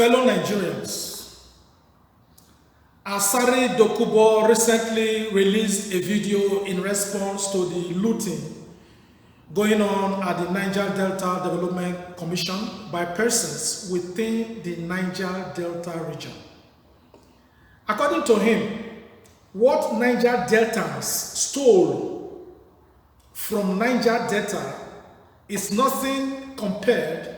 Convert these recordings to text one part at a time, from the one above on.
Fellow Nigerians, Asari Dokubo recently released a video in response to the looting going on at the Niger Delta Development Commission by persons within the Niger Delta region. According to him, what Niger Deltans stole from Niger Delta is nothing compared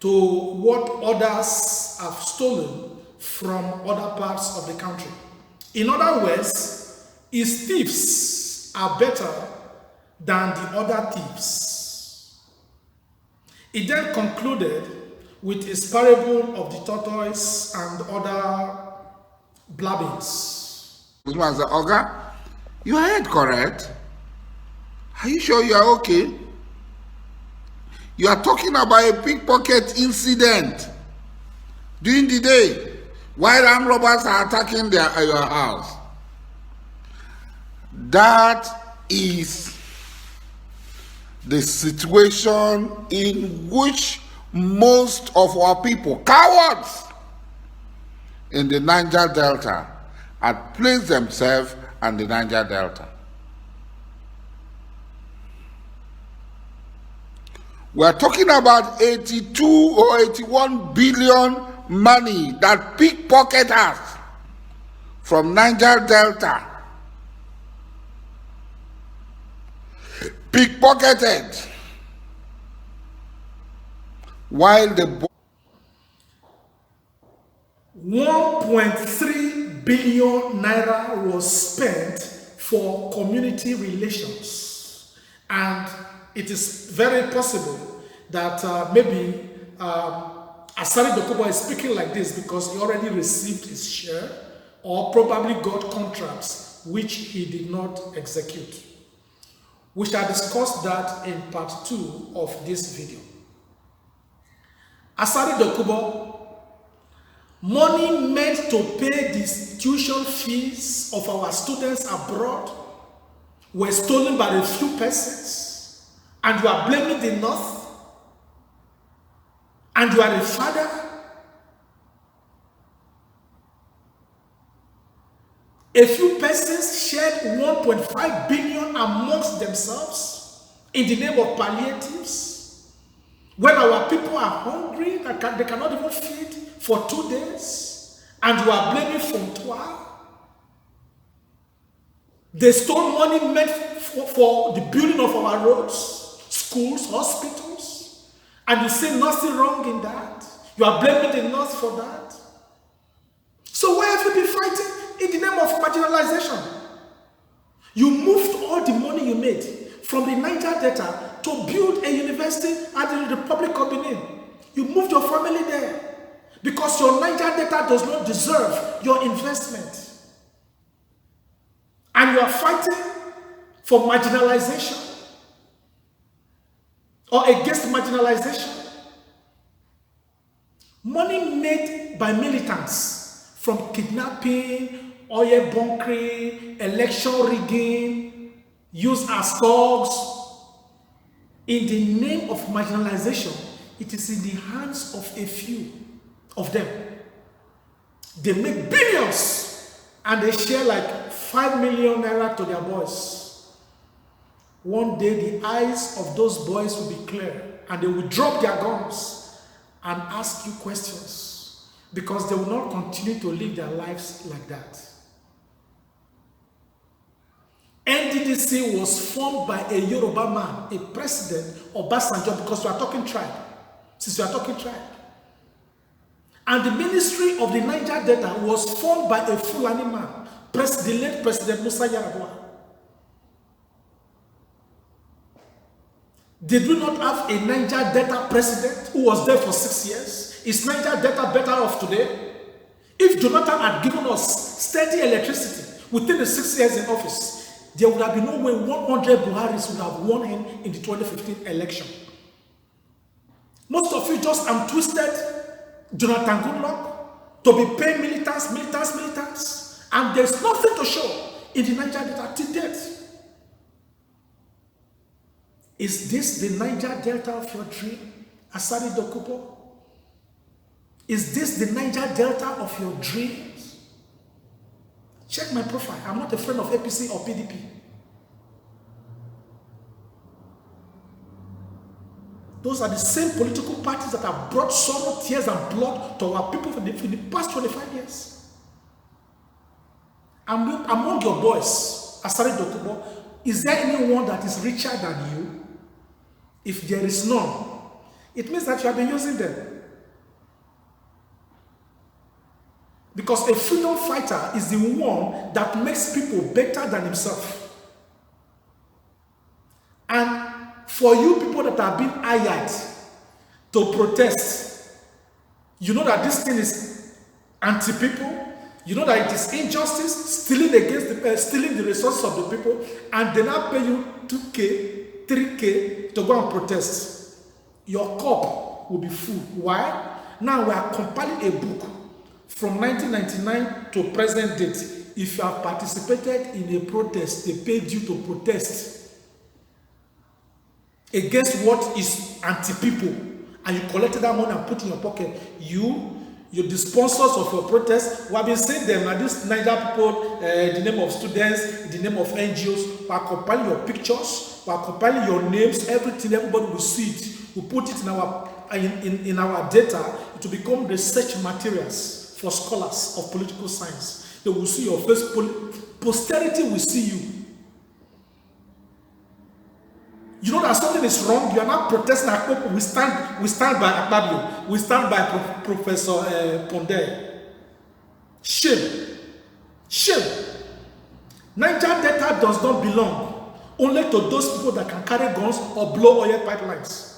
to what others have stolen from other parts of the country. In other words, his thieves are better than the other thieves. He then concluded with his parable of the tortoise and other blabbings. This man said, Oga, you heard correct? Are you sure you are okay? You are talking about a pickpocket incident during the day while armed robbers are attacking your house. That is the situation in which most of our people, cowards in the Niger Delta, had placed themselves and the Niger Delta. We are talking about 82 or 81 billion money that pickpocketers from Niger Delta pickpocketed while the 1.3 billion naira was spent for community relations, and it is very possible that maybe Asari Dokubo is speaking like this because he already received his share or probably got contracts which he did not execute. We shall discuss that in part 2 of this video. Asari Dokubo, money meant to pay the tuition fees of our students abroad were stolen by a few persons, and you are blaming the North, and you are a father. A few persons shared 1.5 billion amongst themselves in the name of palliatives when our people are hungry, they cannot even feed for 2 days, and you are blaming Fontoir. They stole money meant for the building of our roads, schools, hospitals, and you say nothing wrong in that. You are blaming the North for that. So why have you been fighting in the name of marginalization? You moved all the money you made from the Niger Delta to build a university at the Republic of Benin. You moved your family there because your Niger Delta does not deserve your investment. And you are fighting for marginalization or against marginalization. Money made by militants from kidnapping, oil bunkering, election rigging, used as thugs. In the name of marginalization, it is in the hands of a few of them. They make billions and they share like 5 million naira to their boys. One day the eyes of those boys will be clear and they will drop their guns and ask you questions because they will not continue to live their lives like that. NDDC was formed by a Yoruba man, a president, Obasanjo, because we are talking tribe. Since we are talking tribe. And the ministry of the Niger Delta was formed by a Fulani man, the late President Musa Yar'Adua. Did we not have a Niger Delta president who was there for 6 years? Is Niger Delta better off today? If Jonathan had given us steady electricity within the 6 years in office, there would have been no way 100 Buharis would have won him in the 2015 election. Most of you just twisted Jonathan Goodluck to be paying militants, and there's nothing to show in the Niger Delta to date. Is this the Niger Delta of your dream, Asari Dokubo? Is this the Niger Delta of your dreams? Check my profile. I'm not a friend of APC or PDP. Those are the same political parties that have brought sorrow, tears, and blood to our people for the past 25 years. Among your boys, Asari Dokubo, is there anyone that is richer than you? If there is none, it means that you have been using them. Because a freedom fighter is the one that makes people better than himself. And for you people that have been hired to protest, you know that this thing is anti-people, you know that it is injustice, stealing the resources of the people, and they now pay you 2K, 3K to go and protest. Your cup will be full. Why? Now we are compiling a book from 1999 to present date. If you have participated in a protest, they paid you to protest against what is anti-people, and you collected that money and put in your pocket. You're the sponsors of your protest. We have been saying them, and these Niger people, the name of students, the name of NGOs, we are compiling your pictures, we are compiling your names, everything, everybody will see it. We put it in our data to become research materials for scholars of political science. They will see your face, posterity will see you. You know that something is wrong, you are not protesting. We stand by Akpabio, we stand by Professor Pondé. Shame. Shame. Niger Delta does not belong only to those people that can carry guns or blow oil pipelines.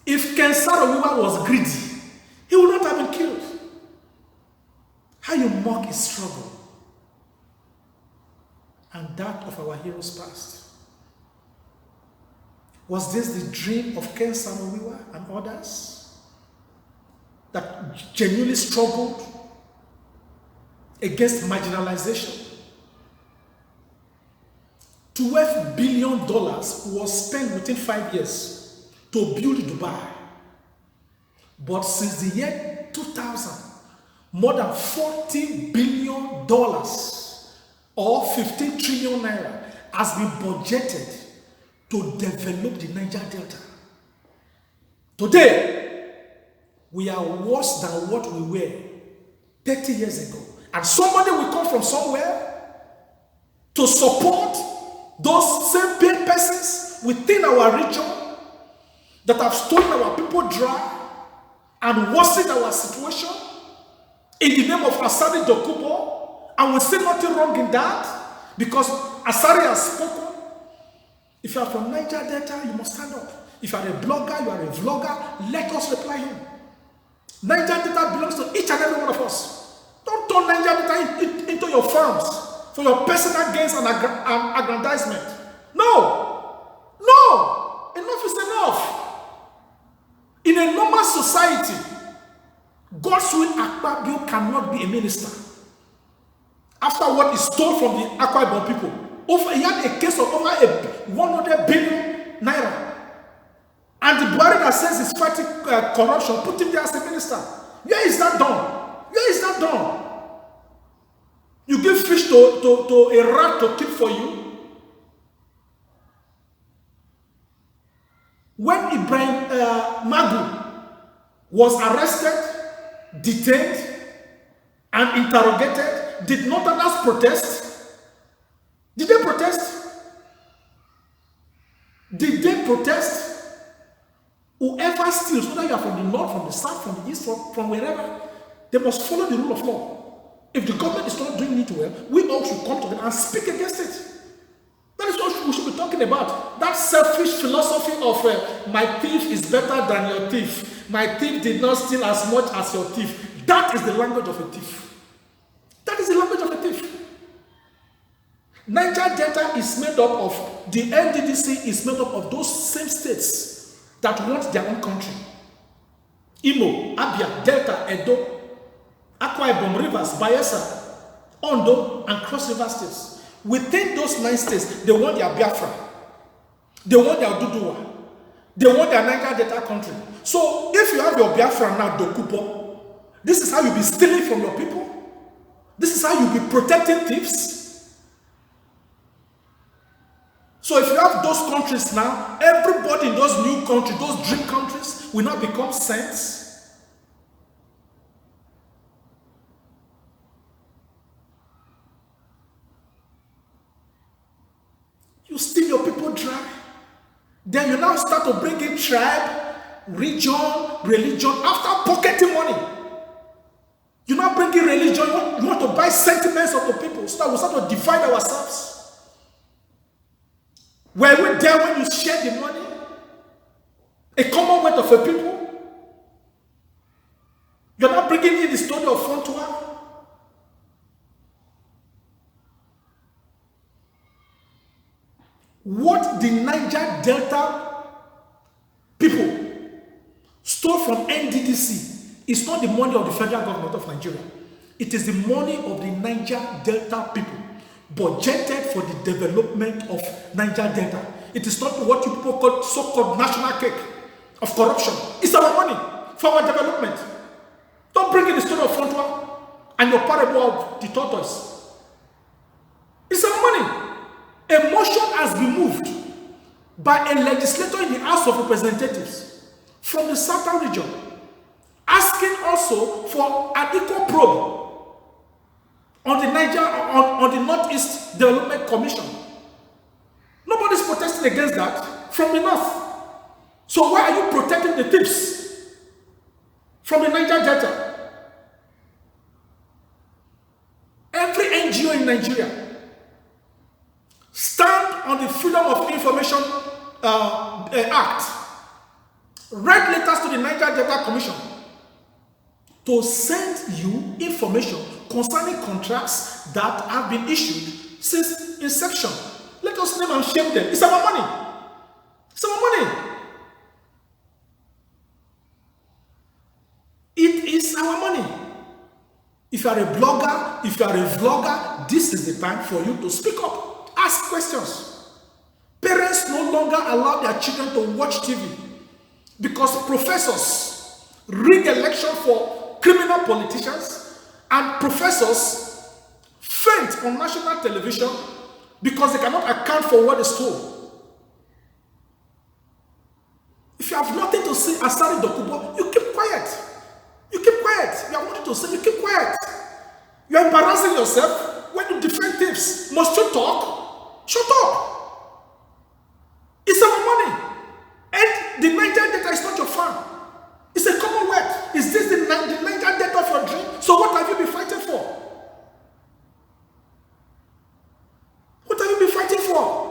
If Ken Saro-Wiwa was greedy, he would not have been killed. How you mock his struggle and that of our heroes past. Was this the dream of Ken Saro-Wiwa and others that genuinely struggled against marginalization? $12 billion was spent within 5 years to build Dubai. But since the year 2000, more than $40 billion or 15 trillion naira has been budgeted to develop the Niger Delta. Today, we are worse than what we were 30 years ago. And somebody will come from somewhere to support those same paid persons within our region that have stolen our people dry and worsened our situation in the name of Asari Dokubo, and we see nothing wrong in that because Asari has spoken. If you are from Niger Delta, you must stand up. If you are a blogger, you are a vlogger, let us reply him. Niger Delta belongs to each and every one of us. Don't turn Niger Delta into your farms for your personal gains and aggrandizement. No! No! Enough is enough. In a normal society, Godswill Akpabio cannot be a minister. After what is stole from the Akwa Ibom people, he had a case of over 100 billion naira. And the Buhari that says he's fighting corruption, put him there as a minister. Where is that done? Where is that done? You give fish to a rat to keep for you. When Ibrahim Magu was arrested, detained, and interrogated, did Northerners protest? Did they protest? Did they protest? Whoever steals, whether you are from the north, from the south, from the east, from wherever, they must follow the rule of law. If the government is not doing it well, we all should come together and speak against it. That is what we should be talking about. That selfish philosophy of my thief is better than your thief. My thief did not steal as much as your thief. That is the language of a thief. That is the language of a thief. Niger Delta is made up of, the NDDC is made up of those same states that want their own country. Imo, Abia, Delta, Edo, Akwa Ibom, Rivers, Bayelsa, Ondo, and Cross River states. Within those 9 states, they want their Biafra. They want their Duduwa. They want their Niger Delta country. So if you have your Biafran now, Dokupo, this is how you be stealing from your people. This is how you be protecting thieves. So if you have those countries now, everybody in those new countries, those dream countries, will now become saints. You steal your people dry. Then you now start to bring in tribe, region, religion, after pocketing money. You now bring in religion, you want to buy sentiments of the people, so that we start to divide ourselves. Were we there when you shared the money? A commonwealth of a people? You're not bringing in the story of Fontua. What the Niger Delta people stole from NDDC is not the money of the federal government of Nigeria. It is the money of the Niger Delta people, budgeted for the development of Niger Delta. It is not what you people call so-called national cake of corruption. It's our money for our development. Don't bring in the story of Fontua and your parable of the tortoise. It's our money. A motion has been moved by a legislator in the House of Representatives from the Southern region, asking also for an equal probe on the on the Northeast Development Commission. Nobody's protesting against that from the North. So why are you protecting the thieves from the Niger Delta? Every NGO in Nigeria stand on the Freedom of Information Act, write letters to the Niger Delta Commission to send you information concerning contracts that have been issued since inception. Let us name and shame them. It's our money. It's our money. It is our money. If you are a blogger, if you are a vlogger, this is the time for you to speak up. Ask questions. Parents no longer allow their children to watch TV because professors rig election for criminal politicians and professors faint on national television because they cannot account for what is told. If you have nothing to say, Asari Dokubo, you keep quiet. You keep quiet. You have nothing to say, you keep quiet. You are embarrassing yourself when you defend thieves. Must you talk? Shut up. It's our money. And the Niger Delta is not your farm. It's a commonwealth. Is this the Niger Delta of your dream? So what have you been fighting for? What have you been fighting for?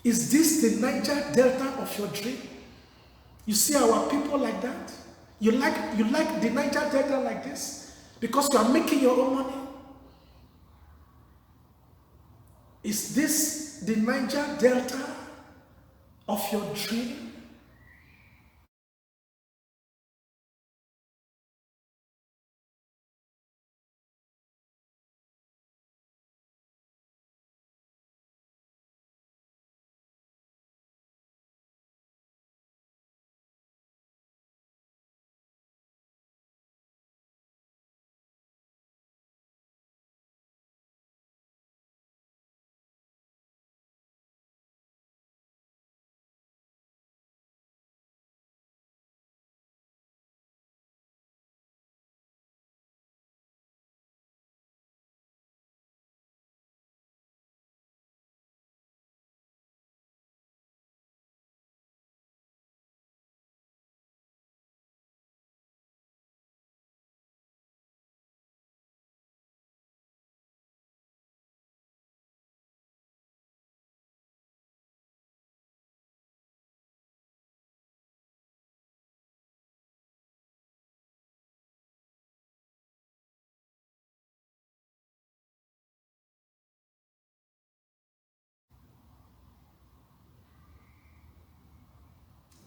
Is this the Niger Delta of your dream? You see our people like that? You like the Niger Delta like this? Because you are making your own money. Is this the Niger Delta of your dream?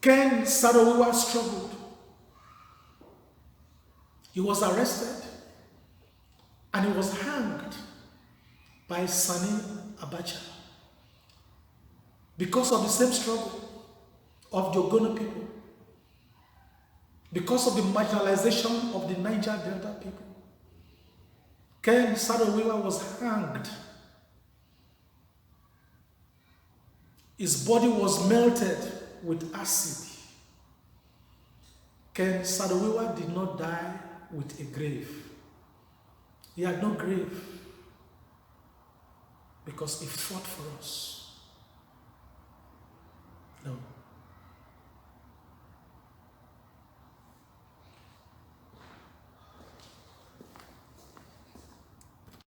Ken Saro-Wiwa struggled. He was arrested and he was hanged by Sani Abacha because of the same struggle of the Ogoni people, because of the marginalization of the Niger Delta people. Ken Saro-Wiwa was hanged. His body was melted with acid. Ken Saro-Wiwa did not die with a grave. He had no grave because he fought for us. No.